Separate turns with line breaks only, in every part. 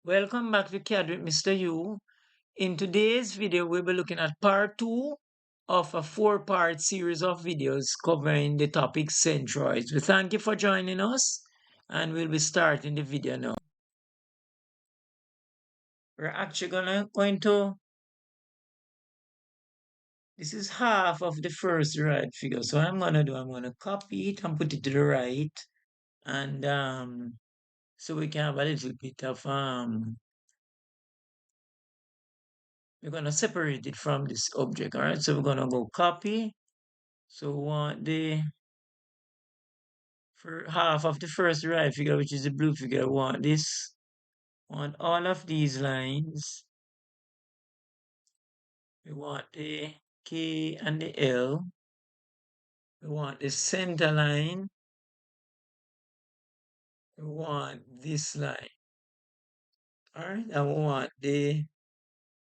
Welcome back to CAD with Mr. U. In today's video, we'll be looking at part 2 of a 4-part series of videos covering the topic Centroids. We thank you for joining us and we'll be starting the video now. We're actually going to this is half of the first derived figure. So what I'm going to copy it and put it to the right. And so we can have a little bit of we're going to separate it from this object. All right, so we're going to go copy. So we want the for half of the first derived figure, which is the blue figure. We want this, want all of these lines. We want the K and the L. We want the center line. We want this line. All right, and we want the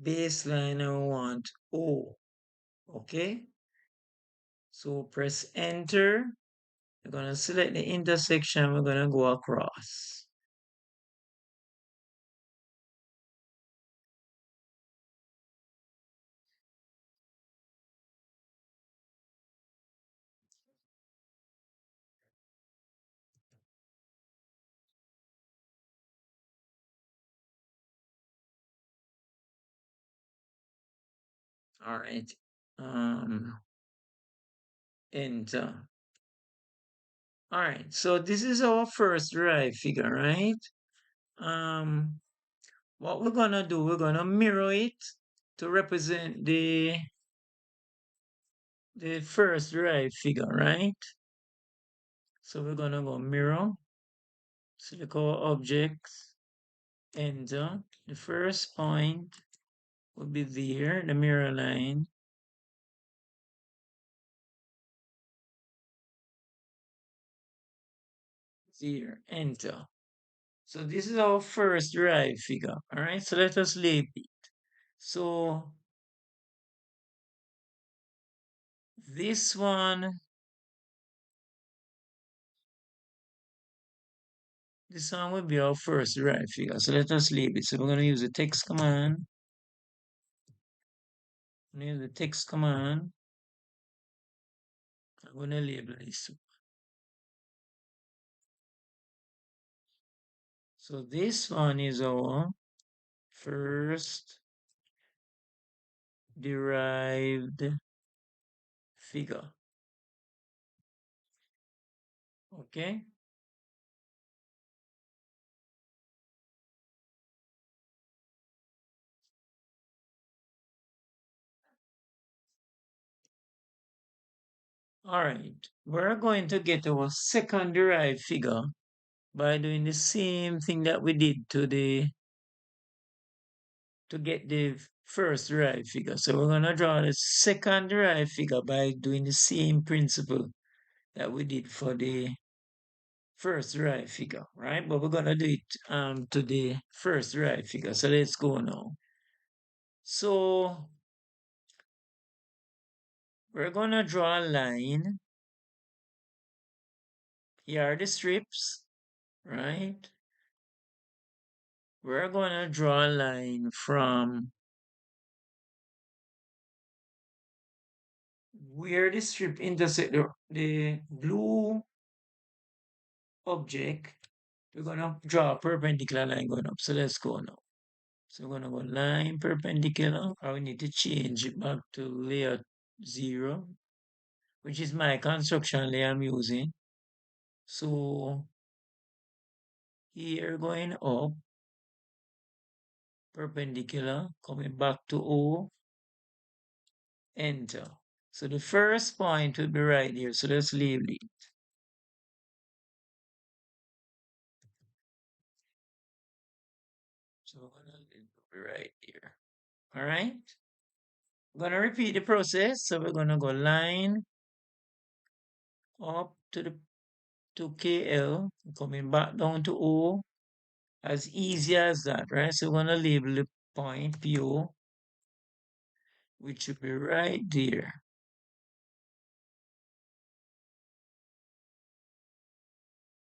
baseline and we want O. Okay, so press enter. We're going to select the intersection. We're going to go across. All right, enter. All right, so this is our first derived figure, right? What we're gonna do, we're gonna mirror it to represent the first derived figure, right? So we're gonna go mirror, select our objects, enter. The first point will be there, the mirror line. There, enter. So this is our first derived figure, all right? So let us label it. So this one will be our first derived figure. So let us label it. So we're going to use the text command. I'm going to use the text command. I'm going to label this. So this one is our first derived figure. Okay. All right. We're going to get our second derived figure by doing the same thing that we did to get the first derived figure. So we're going to draw the second derived figure by doing the same principle that we did for the first derived figure, right? But we're going to do it to the first derived figure. So let's go now. So we're going to draw a line. Here are the strips, right? We're going to draw a line from where the strip intersect the blue object. We're going to draw a perpendicular line going up. So let's go now. So we're going to go line perpendicular. Or we need to change it back to layer 0, which is my construction layer I'm using. So here going up, perpendicular, coming back to O, enter. So the first point will be right here. So let's label it. So we're gonna be right here. All right. We're gonna repeat the process. So we're gonna go line up to the to KL, coming back down to O. As easy as that, right? So we're gonna label the point PO, which should be right there.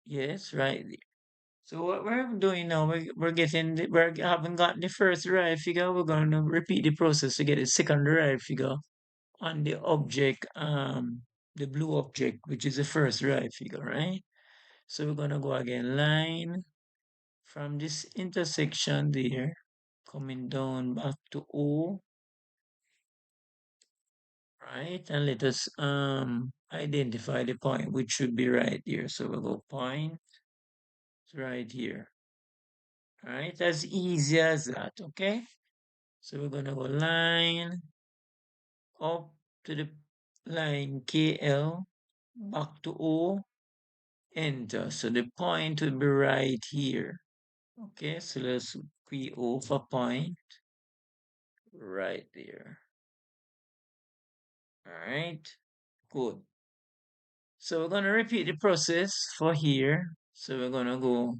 Yes, right there. So what we're doing now, we haven't gotten the first derived figure. We're going to repeat the process to get the second derived figure on the object, the blue object, which is the first derived figure, right? So we're going to go again, line from this intersection there, coming down back to O, right? And let us identify the point, which should be right here. So we'll go point right here, right? As easy as that, okay? So we're gonna go line up to the line KL, back to O, enter. So the point will be right here. Okay, so let's PO for point right there. All right, good. So we're gonna repeat the process for here. So we're gonna go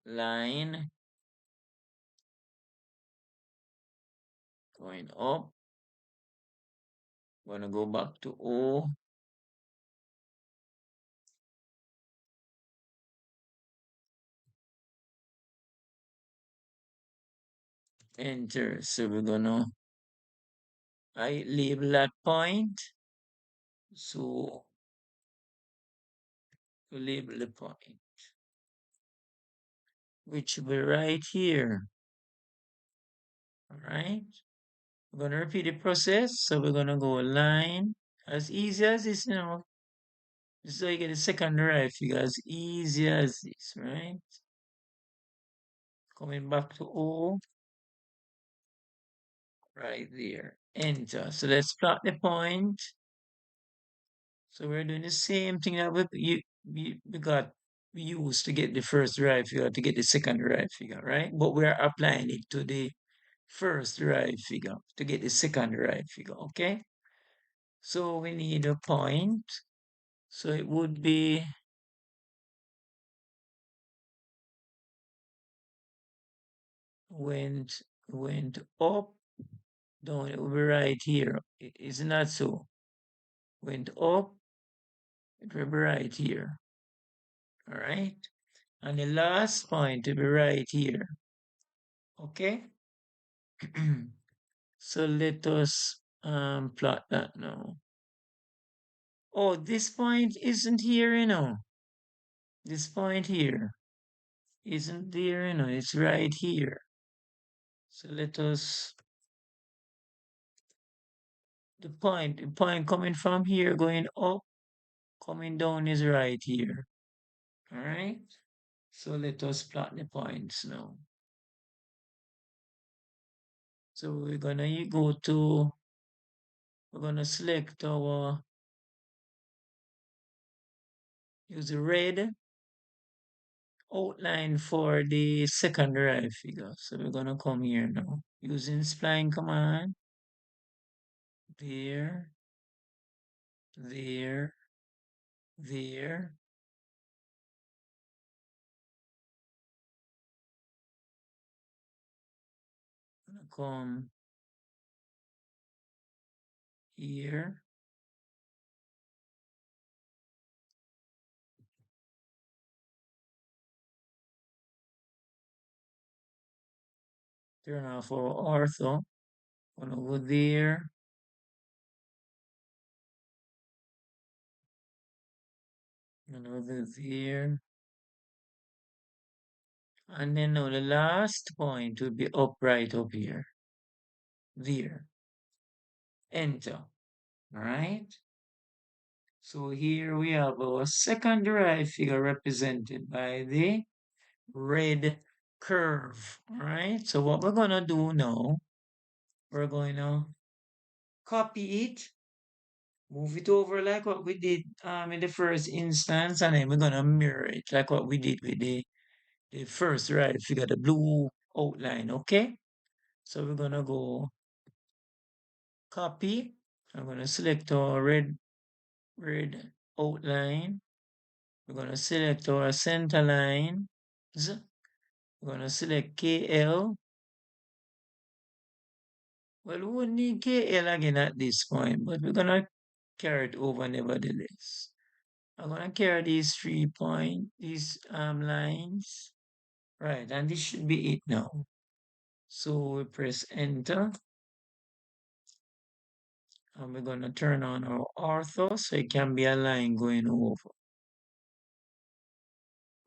line going up. Gonna go back to O. Enter. So we're gonna I label that point. So we label the point, which will be right here. All right. We're gonna repeat the process. So we're gonna go line as easy as this, This is how you get the second derived figure as easy as this, right? Coming back to O, right there. Enter. So let's plot the point. So we're doing the same thing that we used to get the first derived figure to get the second derived figure, right? But we're applying it to the first derived figure to get the second derived figure, okay? So we need a point. So it would be went up, down, it will be right here. Isn't that so? Went up, it will be right here. All right. And the last point will be right here. Okay. So let us plot that now. Oh, this point isn't here, This point here isn't there, It's right here. So let us the point coming from here going up, coming down is right here. All right. So let us plot the points now. So we're gonna select our use the red outline for the second derived figure. So we're gonna come here now using spline command. There, there, there. Gonna come here. Turn off our ortho. Gonna go there. Gonna go there. And then now the last point will be upright up here. There. Enter. All right. So here we have our second derived figure represented by the red curve. All right. So what we're gonna do now, we're going to copy it, move it over like what we did in the first instance, and then we're gonna mirror it like what we did with the first derived figure, the blue outline. Okay. So we're gonna go copy. I'm gonna select our red outline. We're gonna select our center line. We're gonna select KL. Well, we won't need KL again at this point, but we're gonna carry it over nevertheless. I'm gonna carry these 3 point, these lines. Right, and this should be it now. So we press enter and we're gonna turn on our ortho so it can be a line going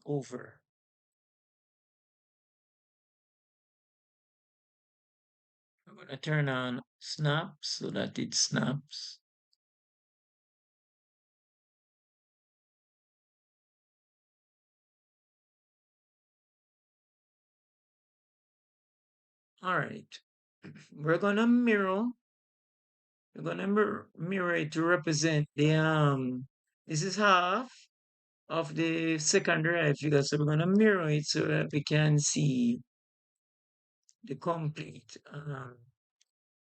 over. I'm gonna turn on snap so that it snaps. All right, we're gonna mirror. We're gonna mirror it to represent the This is half of the second derived figure, so we're gonna mirror it so that we can see the complete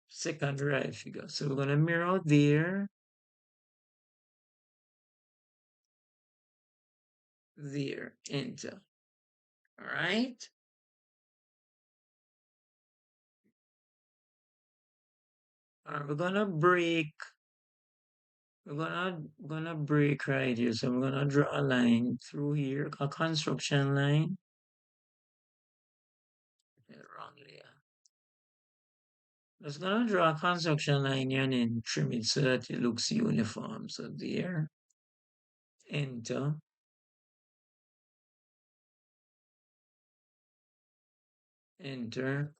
second derived figure. So we're gonna mirror there, enter. All right. All right, we're gonna break. We're gonna break right here. So we're gonna draw a line through here, a construction line. Wrong layer. Just gonna draw a construction line here and then trim it so that it looks uniform. So there, enter, enter,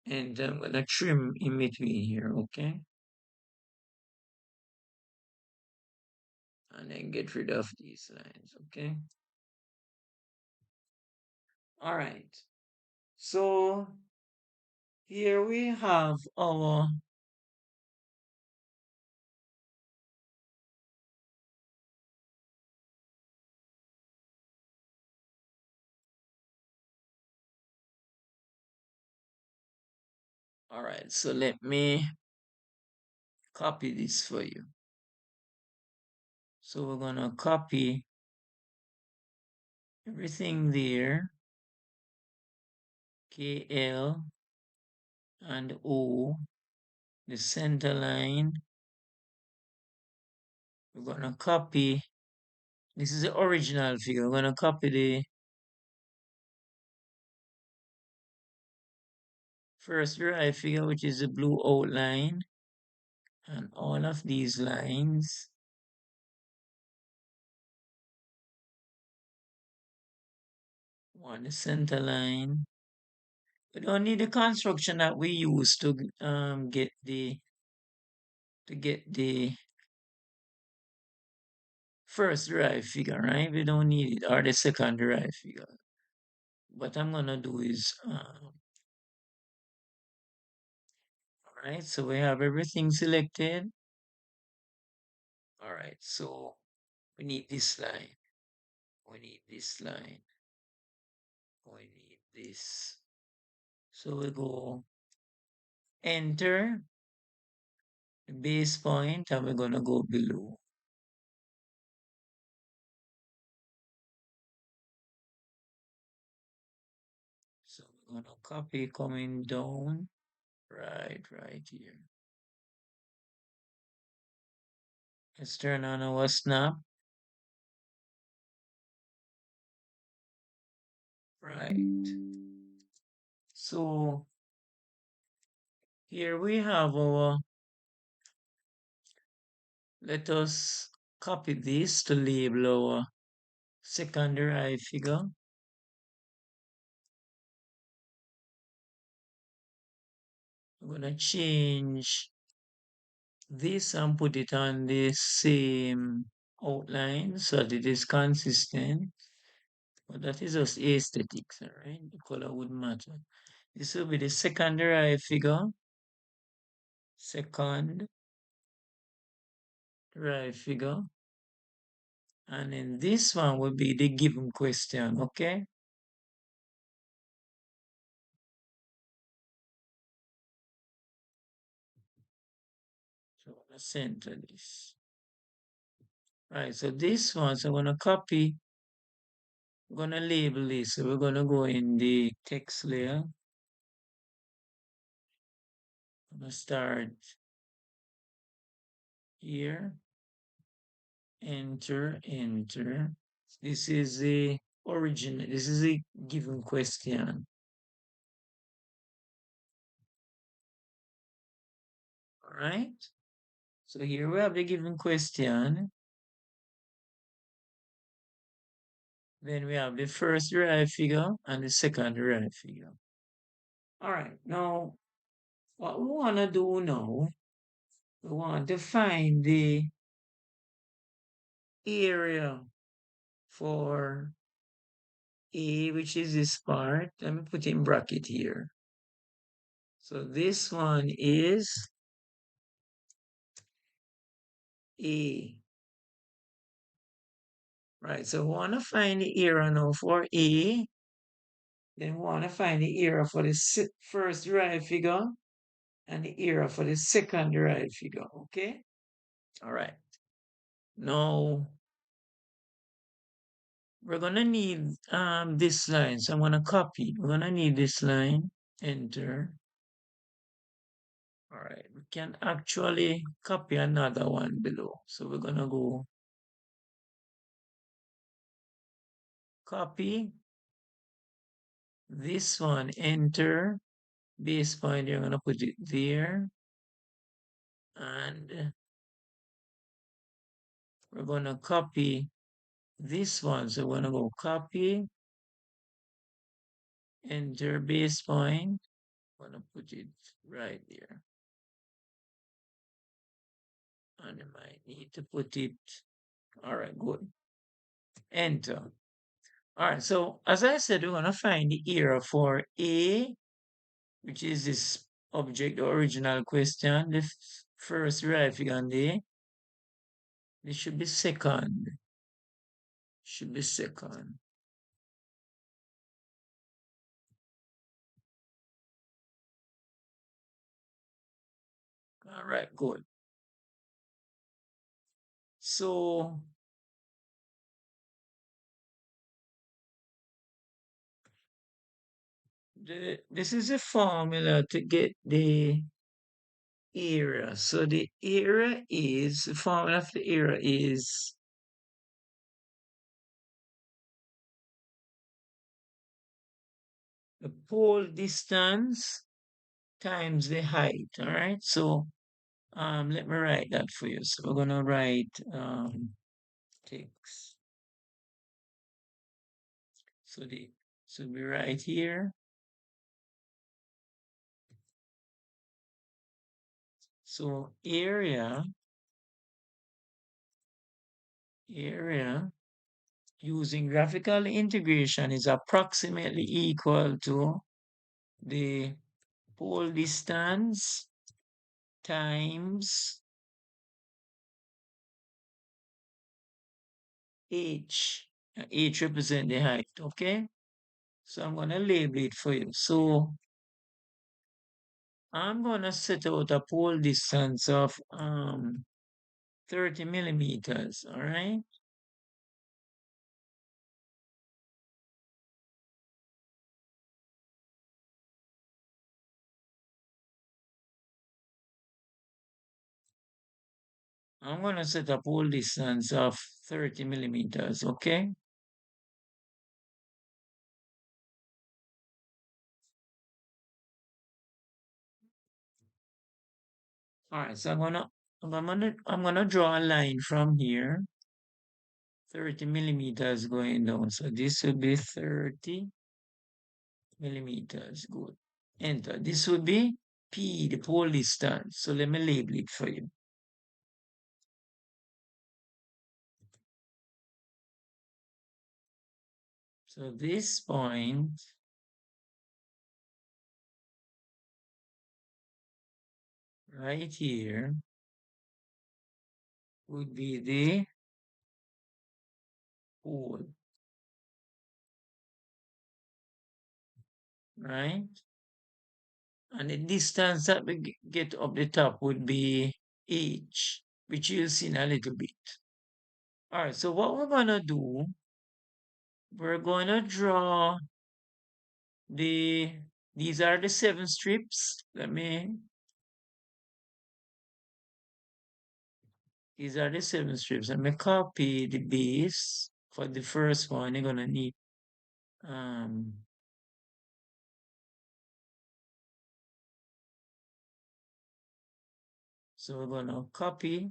and I'm gonna trim in between here, okay? And then get rid of these lines, okay? All right. So here we have our all right, so let me copy this for you. So we're gonna copy everything there, KL and O, the center line. We're gonna copy, this is the original figure. We're gonna copy the first derived figure, which is the blue outline, and all of these lines. On the center line. We don't need the construction that we use to get the first derived figure, right? We don't need it, or the second derived figure. What I'm gonna do is, all right, so we have everything selected. All right, so we need this line. We need this line. We need this. So we go enter the base point and we're gonna go below. So we're gonna copy coming down, right here. Let's turn on our snap. Right. So here we have our, let us copy this to label our second derived figure. We're gonna change this and put it on the same outline so that it is consistent. But that is just aesthetics, all right? The color wouldn't matter. This will be the second derived figure. Second derived figure. And then this one will be the given question, okay? So I'm gonna center this. Right, so this one, so I'm gonna copy, I'm gonna label this. So we're gonna go in the text layer. I'm gonna start here, enter, enter. This is a origin. This is a given question. All right. So here we have the given question. Then we have the first derived figure and the second derived figure. All right. Now, what we want to do now, we want to find the area for A, which is this part. Let me put in bracket here. So this one is A. Right, so we want to find the area now for A. Then we want to find the area for the first derived figure and the area for the second derived figure, okay? All right. Now, we're going to need this line. So I'm going to copy. We're going to need this line. Enter. All right. We can actually copy another one below. So we're going to go copy this one. Enter. Base pointer. I'm going to put it there. And we're going to copy this one. So we're going to go copy. Enter base point. I'm going to put it right there. And I might need to put it. All right, good. Enter. All right, so as I said, we're going to find the area for A, which is this object, the original question, the first derived figure on A. This should be second. Should be second. All right, good. So this is a formula to get the area. So the area is, the formula of the area is the pole distance times the height. All right. So let me write that for you. So we're gonna write text. So the so we write here. So area using graphical integration is approximately equal to the pole distance times h. H represent the height, okay? So I'm gonna label it for you. So I'm gonna set out a pole distance of 30 millimeters, all right? I'm gonna set a pole distance of 30 millimeters, okay? All right, so I'm gonna draw a line from here, 30 millimeters going down. So this would be 30 millimeters. Good. Enter. This would be P, the pole distance. So let me label it for you. So this point right here would be the pole, right? And the distance that we get up the top would be h, which you'll see in a little bit. All right, so what we're gonna do, we're gonna draw the, these are the 7 strips. Let me, These are the 7 strips. I'm gonna copy the base for the first one. You're gonna need um so we're gonna copy.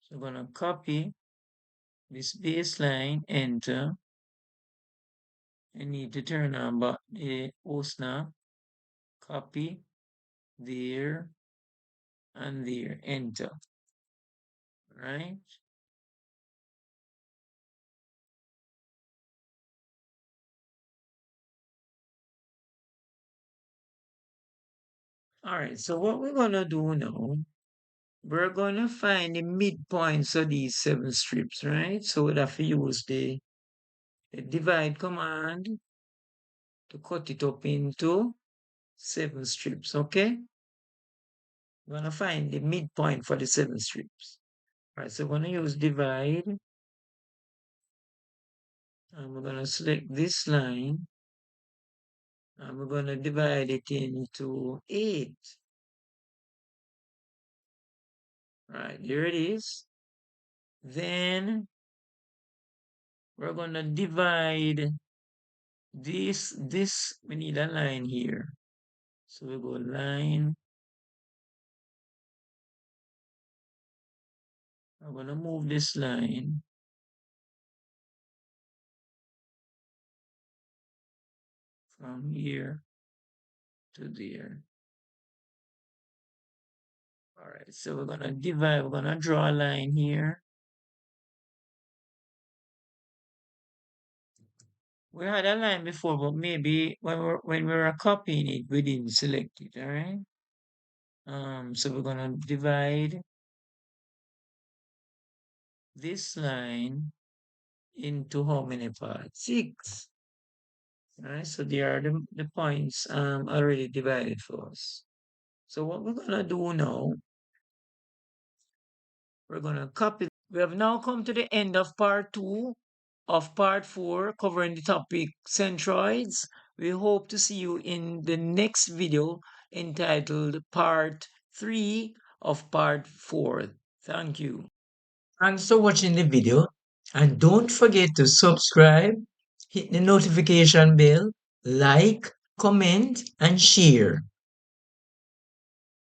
So we're gonna copy this baseline, enter. I need to turn on but the host now. Copy there and there, enter. Right? All right, so what we're gonna do now, we're gonna find the midpoints of these 7 strips, right? So we'll have to use the divide command to cut it up into 7 strips, okay? We're gonna find the midpoint for the 7 strips. All right, so we're gonna use divide, and we're gonna select this line, and we're gonna divide it into 8. Right, here it is. Then we're gonna divide this, we need a line here. So we go line. I'm gonna move this line from here to there. All right, so we're gonna divide, we're gonna draw a line here. We had a line before, but maybe when we were copying it, we didn't select it, all right? So we're gonna divide this line into how many parts? 6. All right, so there are the points already divided for us. So what we're gonna do now, we're gonna copy. We have now come to the end of part 2 of part 4 covering the topic Centroids. We hope to see you in the next video entitled part 3 of part 4. Thank you. Thanks for watching the video, and don't forget to subscribe, hit the notification bell, like, comment, and share.